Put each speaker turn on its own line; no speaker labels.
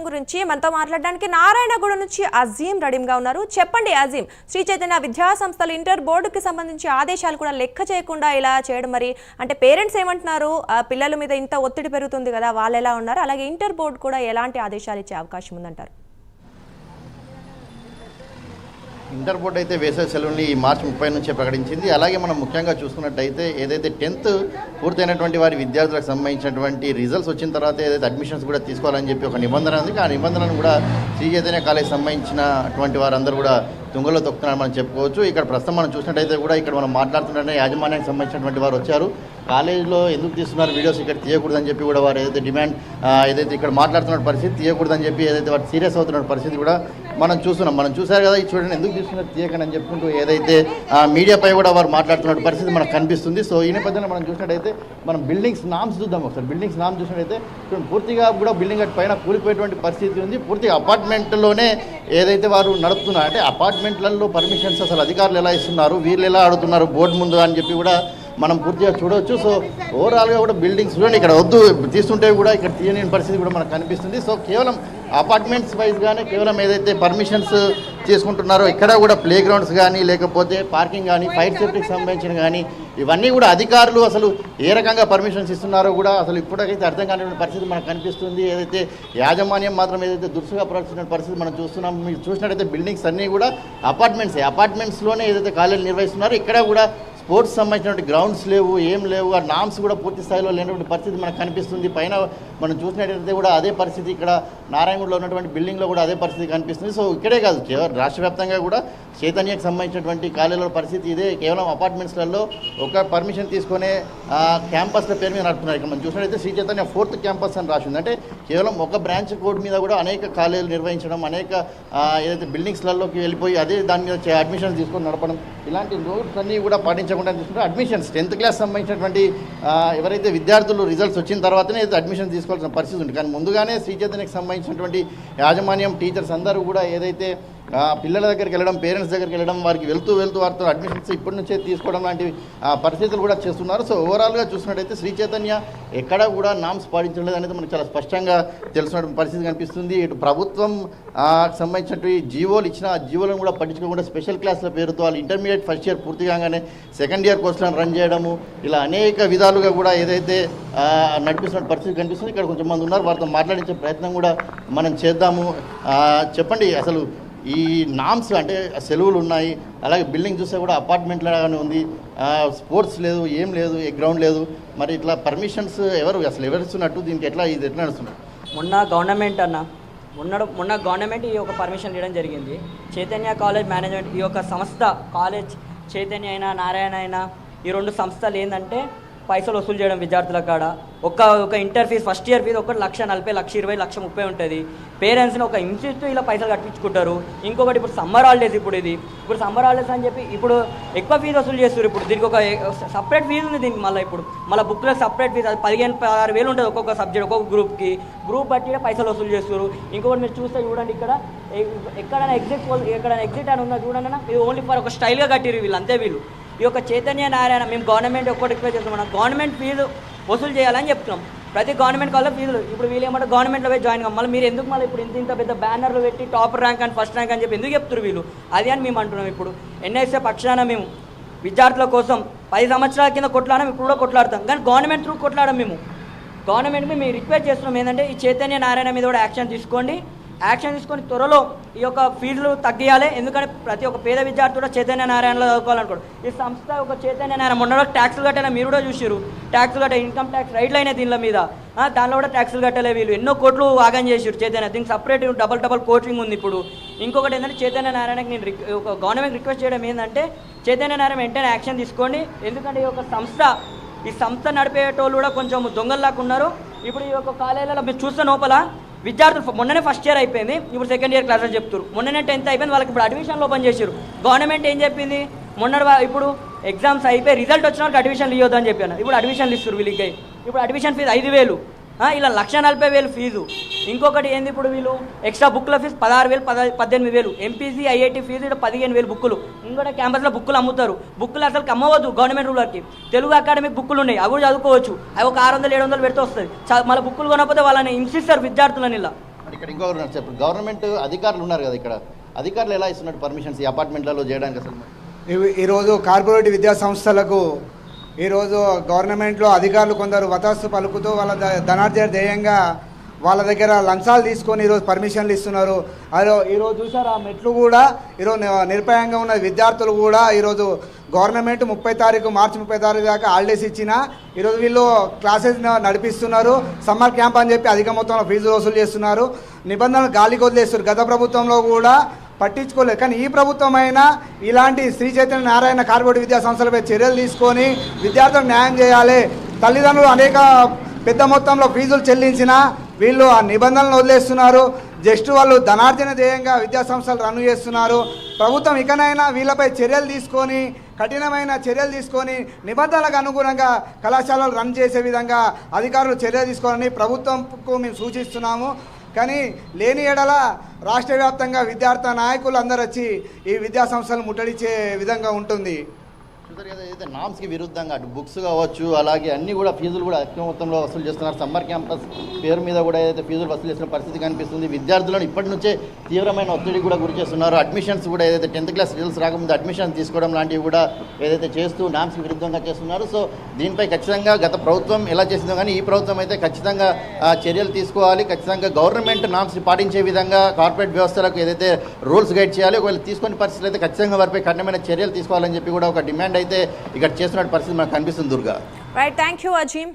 గురించి మనతో మాట్లాడడానికి నారాయణగూడ నుంచి అజీం రెడీగా ఉన్నారు. చెప్పండి అజీం, శ్రీ చైతన్య విద్యా సంస్థల ఇంటర్ బోర్డుకి సంబంధించి ఆదేశాలు కూడా లెక్క చేయకుండా ఇలా చేయడం, మరి అంటే పేరెంట్స్ ఏమంటున్నారు? పిల్లల మీద ఇంత ఒత్తిడి పెరుగుతుంది కదా, వాళ్ళు ఎలా ఉన్నారు? అలాగే ఇంటర్ బోర్డు కూడా ఎలాంటి ఆదేశాలు ఇచ్చే అవకాశం ఉందంటారు?
ఇంటర్ బోర్డు అయితే వేసవి సెలవుని ఈ మార్చి 30 నుంచే ప్రకటించింది. అలాగే మనం ముఖ్యంగా చూసుకున్నట్టయితే ఏదైతే 10th పూర్తయినటువంటి వారి విద్యార్థులకు సంబంధించినటువంటి రిజల్ట్స్ వచ్చిన తర్వాత ఏదైతే అడ్మిషన్స్ కూడా తీసుకోవాలని చెప్పి ఒక నిబంధన ఉంది. ఆ నిబంధనను కూడా శ్రీ చైతన్య కాలేజ్ సంబంధించినటువంటి వారందరూ కూడా తుంగలో తొక్కుతున్నారని మనం చెప్పుకోవచ్చు. ఇక్కడ ప్రస్తుతం మనం చూసినట్టయితే కూడా ఇక్కడ మనం మాట్లాడుతుంటే యాజమాన్యానికి సంబంధించినటువంటి వారు వచ్చారు. కాలేజీలో ఎందుకు తీస్తున్నారు వీడియోస్ ఇక్కడ తీయకూడదని చెప్పి కూడా వారు ఏదైతే డిమాండ్ ఏదైతే ఇక్కడ మాట్లాడుతున్న పరిస్థితి తీయకూడదని చెప్పి ఏదైతే వారు సీరియస్ అవుతున్న పరిస్థితి కూడా మనం చూస్తున్నాం. మనం చూసారు కదా, ఈ చూడండి ఎందుకు తీసుకున్నారు తీయకని అని చెప్పుకుంటూ ఏదైతే మీడియాపై కూడా వారు మాట్లాడుతున్న పరిస్థితి మనకు కనిపిస్తుంది. సో ఈ నేపథ్యంలో మనం చూసినట్టయితే మనం బిల్డింగ్స్ నామ్స్ చూద్దాం ఒకసారి. బిల్డింగ్స్ నామ్స్ చూసినట్టయితే పూర్తిగా కూడా బిల్డింగ్ పైన కూలిపోయేటువంటి పరిస్థితి ఉంది. పూర్తిగా అపార్ట్మెంట్లోనే ఏదైతే వారు నడుపుతున్నారు అంటే అపార్ట్మెంట్లలో పర్మిషన్స్ అసలు అధికారులు ఎలా ఇస్తున్నారు, వీళ్ళు ఎలా అడుగుతున్నారు బోర్డు ముందు అని చెప్పి కూడా మనం పూర్తిగా చూడవచ్చు. సో ఓవరాల్గా కూడా బిల్డింగ్స్ చూడండి, ఇక్కడ వద్దు తీస్తుంటే కూడా ఇక్కడ తీయని పరిస్థితి కూడా మనకు కనిపిస్తుంది. సో కేవలం అపార్ట్మెంట్స్ వైజ్గానే కేవలం ఏదైతే పర్మిషన్స్ తీసుకుంటున్నారో ఇక్కడ కూడా ప్లే గ్రౌండ్స్ కానీ లేకపోతే పార్కింగ్ కానీ ఫైర్ సేఫ్టీకి సంబంధించిన కానీ ఇవన్నీ కూడా అధికారులు అసలు ఏ రకంగా పర్మిషన్స్ ఇస్తున్నారో కూడా అసలు ఇప్పటికైతే అర్థం కానిటువంటి పరిస్థితి మనకు కనిపిస్తుంది. ఏదైతే యాజమాన్యం మాత్రం ఏదైతే దురుసుగా ప్రవర్తిస్తున్న పరిస్థితి మనం చూస్తున్నాం. మీరు చూసినట్టయితే బిల్డింగ్స్ అన్నీ కూడా అపార్ట్మెంట్స్లోనే ఏదైతే కాలేజీలు నిర్వహిస్తున్నారో ఇక్కడ కూడా స్పోర్ట్స్ సంబంధించినటువంటి గ్రౌండ్స్ లేవు, ఏం లేవు. ఆ నామ్స్ కూడా పూర్తి స్థాయిలో లేనటువంటి పరిస్థితి మనకు కనిపిస్తుంది. పైన మనం చూసినట్టయితే కూడా అదే పరిస్థితి ఇక్కడ నారాయణగూడలో ఉన్నటువంటి బిల్డింగ్లో కూడా అదే పరిస్థితి కనిపిస్తుంది. సో ఇక్కడే కాదు, కేవలం రాష్ట్ర వ్యాప్తంగా కూడా చైతన్యకు సంబంధించినటువంటి కాలేజీల పరిస్థితి ఇదే. కేవలం అపార్ట్మెంట్స్లలో ఒక పర్మిషన్ తీసుకునే క్యాంపస్ల పేరు మీద నడుపుతున్నారు. ఇక్కడ మనం చూసినట్టయితే శ్రీ చైతన్య 4th క్యాంపస్ అని రాసింది. అంటే కేవలం ఒక బ్రాంచ్ కోడ్ మీద కూడా అనేక కాలేజీలు నిర్వహించడం, అనేక ఏదైతే బిల్డింగ్స్లలోకి వెళ్ళిపోయి అదే దాని మీద అడ్మిషన్స్ తీసుకొని నడపడం, ఇలాంటి రూల్స్ అన్నీ కూడా పాటించకుండా తీసుకుంటే అడ్మిషన్స్ 10th క్లాస్ సంబంధించినటువంటి ఎవరైతే విద్యార్థులు రిజల్ట్స్ వచ్చిన తర్వాతనే అడ్మిషన్ తీసుకోవాల్సిన పరిస్థితి ఉంది. కానీ ముందుగానే శ్రీ చైతన్యకు సంబంధించినటువంటి యాజమాన్యం టీచర్స్ అందరూ కూడా ఏదైతే పిల్లల దగ్గరికి వెళ్ళడం, పేరెంట్స్ దగ్గరికి వెళ్ళడం, వారికి వెళ్తూ వారితో అడ్మిషన్స్ ఇప్పటి నుంచే తీసుకోవడం లాంటి పరిస్థితులు కూడా చేస్తున్నారు. సో ఓవరాల్గా చూసినట్టయితే శ్రీ చైతన్య ఎక్కడా కూడా నామ్స్ పాటించలేదు అనేది మనకు చాలా స్పష్టంగా తెలిసిన పరిస్థితి కనిపిస్తుంది. ఇటు ప్రభుత్వం సంబంధించినటువంటి జీవోలు ఇచ్చిన ఆ జీవోలను కూడా పట్టించుకోకుండా స్పెషల్ క్లాసుల పేరుతో వాళ్ళు ఇంటర్మీడియట్ ఫస్ట్ ఇయర్ పూర్తి కాగానే సెకండ్ ఇయర్ కోర్సులను రన్ చేయడము, ఇలా అనేక విధాలుగా కూడా ఏదైతే నడిపిస్తున్న పరిస్థితి కనిపిస్తుంది. ఇక్కడ కొంచెం మంది ఉన్నారు, వారితో మాట్లాడించే ప్రయత్నం కూడా మనం చేద్దాము. చెప్పండి, అసలు ఈ నామ్స్ అంటే సెలవులు ఉన్నాయి, అలాగే బిల్డింగ్ చూస్తే కూడా అపార్ట్మెంట్ లాగానే ఉంది, స్పోర్ట్స్ లేదు, ఏం లేదు, గ్రౌండ్ లేదు. మరి ఇట్లా పర్మిషన్స్ ఎవరు ఇస్తున్నట్టు, దీనికి ఇది ఎట్లా నడుస్తుంది?
మొన్న గవర్నమెంట్ ఈ యొక్క పర్మిషన్ ఇవ్వడం జరిగింది. చైతన్య కాలేజ్ మేనేజ్మెంట్ ఈ యొక్క సంస్థ, కాలేజ్ చైతన్య అయినా నారాయణ అయినా ఈ రెండు సంస్థలు ఏంటంటే పైసలు వసూలు చేయడం విద్యార్థుల కాడ. ఒక inter fee first year fee ఒకటి 1,40,000, 1,20,000, 1,30,000 ఉంటుంది. పేరెంట్స్ని ఒక ఇన్స్టిట్యూట్ ఇలా పైసలు కట్టించుకుంటారు. ఇంకొకటి ఇప్పుడు సమ్మర్ హాలిడేస్, ఇప్పుడు సమ్మర్ హాలిడేస్ అని చెప్పి ఇప్పుడు ఎక్కువ ఫీజు వసూలు చేస్తారు. ఇప్పుడు దీనికి ఒక సపరేట్ ఫీజు ఉంది. దీనికి మళ్ళీ బుక్లకు సపరేట్ ఫీజు, అది 15,000-16,000 ఉంటుంది ఒక్కొక్క సబ్జెక్ట్, ఒక్కొక్క గ్రూప్ బట్టి పైసలు వసూలు చేస్తారు. ఇంకొకటి మీరు చూస్తే చూడండి, ఎక్కడైనా ఎగ్జిట్ అని ఉందా చూడండి, ఇది ఓన్లీ ఫర్ ఒక స్టైల్గా కట్టిరు వీళ్ళు, అంతే. వీళ్ళు ఈ యొక్క చైతన్య నారాయణ మేము గవర్నమెంట్ ఒక్కటి రిక్వెస్ట్ చేస్తున్నాం, గవర్నమెంట్ ఫీజు వసూలు చేయాలని చెప్తున్నాం. ప్రతి గవర్నమెంట్ కాలేజ్ ఫీజులు ఇప్పుడు వీళ్ళు ఏమంటారు గవర్నమెంట్లో పోయి జాయిన్ కావాలి. మళ్ళీ మీరు ఎందుకు ఇప్పుడు ఇంత పెద్ద బ్యానర్లు పెట్టి టాప్ ర్యాంక్ అని ఫస్ట్ ర్యాంక్ అని చెప్పి ఎందుకు చెప్తారు వీళ్ళు? అది అని మేము అంటున్నాం. ఇప్పుడు ఎన్ఎస్ఏ పక్షాన మేము విద్యార్థుల కోసం 10 సంవత్సరాల కింద కొట్లాడడం, ఇప్పుడు కూడా కొట్లాడతాం. కానీ గవర్నమెంట్ త్రూ కొట్లాడడం. గవర్నమెంట్కి మేము రిక్వెస్ట్ చేస్తున్నాం ఏంటంటే ఈ చైతన్య నారాయణ మీద కూడా యాక్షన్ తీసుకొని త్వరలో ఈ యొక్క ఫీజులు తగ్గియాలి. ఎందుకంటే ప్రతి ఒక్క పేద విద్యార్థి కూడా చైతన్య నారాయణలో చదువుకోవాలనుకోండి. ఈ సంస్థ ఒక చైతన్య నారాయణ మొన్న ట్యాక్సులు కట్టాలి, మీరు కూడా చూసారు. ట్యాక్సులు కట్టే ఇన్కమ్ ట్యాక్స్ రైడ్లు అయినాయి దీనిల మీద, దానిలో కూడా ట్యాక్సులు కట్టలే వీళ్ళు. ఎన్నో కోట్లు ఆగం చేసారు చైతన్య. దీనికి సపరేట్ డబల్ కోచింగ్ ఉంది. ఇప్పుడు ఇంకొకటి ఏంటంటే చైతన్య నారాయణకి నేను ఒక గవర్నమెంట్ రిక్వెస్ట్ చేయడం ఏంటంటే చైతన్య నారాయణ వెంటనే యాక్షన్ తీసుకోండి. ఎందుకంటే ఈ సంస్థ నడిపేటోళ్ళు కూడా కొంచెం దొంగల్లాగా ఉన్నారు. ఇప్పుడు ఈ యొక్క కాలేజీలలో మీరు చూస్తే లోపల విద్యార్థులు మొన్ననే ఫస్ట్ ఇయర్ అయిపోయింది, ఇప్పుడు సెకండ్ ఇయర్ క్లాసెస్ చెప్తారు. మొన్ననే 10th అయిపోయింది, వాళ్ళకి ఇప్పుడు అడ్మిషన్లు ఓపెన్ చేశారు. గవర్నమెంట్ ఏం చెప్పింది, ఇప్పుడు ఎగ్జామ్స్ అయిపోయి రిజల్ట్ వచ్చిన వాళ్ళకి అడ్మిషన్లు ఇవ్వద్దు అని చెప్పాను. ఇప్పుడు అడ్మిషన్లు ఇస్తారు వీళ్ళకి. ఇప్పుడు అడ్మిషన్ ఫీజు 5,000, ఇలా 1,40,000 ఫీజు. ఇంకొకటి ఏంది, ఇప్పుడు వీళ్ళు ఎక్స్ట్రా బుక్ల ఫీజు 16,000, 18,000. ఎంపీసీ ఐఐటి ఫీజు ఇక్కడ 15,000 బుక్కులు. ఇంకోటి క్యాంపస్లో బుక్కులు అమ్ముతారు. బుక్కులు అసలు అమ్మవద్దు గవర్నమెంట్ రూలర్కి. తెలుగు అకాడమిక్ బుక్కులు ఉన్నాయి, అవి కూడా చదువుకోవచ్చు. అవి ఒక 600-700 పెడితే వస్తుంది. మళ్ళీ బుక్కులు కొనకపోతే వాళ్ళని హింసిస్తారు విద్యార్థులని. ఇలా
మరి ఇక్కడ ఇంకొకరు ఉన్నారు చెప్పండి, గవర్నమెంట్ అధికారులు ఉన్నారు కదా, ఇక్కడ అధికారులు ఎలా ఇస్తున్నారు పర్మిషన్స్ ఈ అపార్ట్మెంట్లలో చేయడానికి అసలు?
ఈరోజు కార్పొరేట్ విద్యా సంస్థలకు ఈరోజు గవర్నమెంట్లో అధికారులు కొందరు వతస్సు పలుకుతూ వాళ్ళ ధనార్జన ధ్యేయంగా వాళ్ళ దగ్గర లంచాలు తీసుకొని ఈరోజు పర్మిషన్లు ఇస్తున్నారు. అదో ఈరోజు చూసారు ఆ మెట్లు కూడా ఈరోజు నిర్భయంగా ఉన్న విద్యార్థులు కూడా ఈరోజు గవర్నమెంట్ మార్చి 30 తారీఖు దాకా హాలిడేస్ ఇచ్చినా ఈరోజు వీళ్ళు క్లాసెస్ నడిపిస్తున్నారు. సమ్మర్ క్యాంప్ అని చెప్పి అధిక మొత్తంలో ఫీజులు వసూలు చేస్తున్నారు. నిబంధనలు గాలికి వదిలేస్తారు. గత ప్రభుత్వంలో కూడా పట్టించుకోలేదు. కానీ ఈ ప్రభుత్వం అయినా ఇలాంటి శ్రీ చైతన్య నారాయణ కార్పొరేట్ విద్యా సంస్థలపై చర్యలు తీసుకొని విద్యార్థులకు న్యాయం చేయాలి. తల్లిదండ్రులు అనేక పెద్ద మొత్తంలో ఫీజులు చెల్లించినా వీళ్ళు ఆ నిబంధనలను వదిలేస్తున్నారు. జస్ట్ వాళ్ళు ధనార్జన ధ్యేయంగా విద్యా సంస్థలు రన్ చేస్తున్నారు. ప్రభుత్వం ఇకనైనా వీళ్ళపై చర్యలు తీసుకొని కఠినమైన చర్యలు తీసుకొని నిబంధనలకు అనుగుణంగా కళాశాలలు రన్ చేసే విధంగా అధికారులు చర్యలు తీసుకోవాలని ప్రభుత్వంకు మేము సూచిస్తున్నాము. కానీ లేని ఎడల రాష్ట్ర వ్యాప్తంగా విద్యార్థి నాయకులు అందరూ వచ్చి ఈ విద్యా సంస్థలు ముట్టడించే విధంగా ఉంటుంది.
ఏదైతే నామ్స్కి విరుద్ధంగా అటు బుక్స్ కావచ్చు, అలాగే అన్ని కూడా ఫీజులు కూడా ఎక్కువ మొత్తంలో వసూలు చేస్తున్నారు. సమ్మర్ క్యాంపస్ పేరు మీద కూడా ఏదైతే ఫీజులు వసూలు చేస్తున్న పరిస్థితి కనిపిస్తుంది. విద్యార్థులను ఇప్పటి నుంచే తీవ్రమైన ఒత్తిడి కూడా గురి చేస్తున్నారు. అడ్మిషన్స్ కూడా ఏదైతే 10th క్లాస్ రిజల్ట్స్ రాకముందు అడ్మిషన్స్ తీసుకోవడం లాంటివి కూడా ఏదైతే చేస్తూ నామ్స్కి విరుద్ధంగా చేస్తున్నారు. సో దీనిపై ఖచ్చితంగా గత ప్రభుత్వం ఎలా చేసిందో కానీ ఈ ప్రభుత్వం అయితే ఖచ్చితంగా చర్యలు తీసుకోవాలి. ఖచ్చితంగా గవర్నమెంట్ నామ్స్ని పాటించే విధంగా కార్పొరేట్ వ్యవస్థలకు ఏదైతే రూల్స్ గైడ్ చేయాలి. ఒకవేళ తీసుకునే పరిస్థితులు అయితే ఖచ్చితంగా వారిపై కఠినమైన చర్యలు తీసుకోవాలని చెప్పి కూడా ఒక డిమాండ్ అయితే ఇక్కడ చేస్తున్న పరిస్థితి మనకు కనిపిస్తుంది. Durga,
right, thank you Azeem.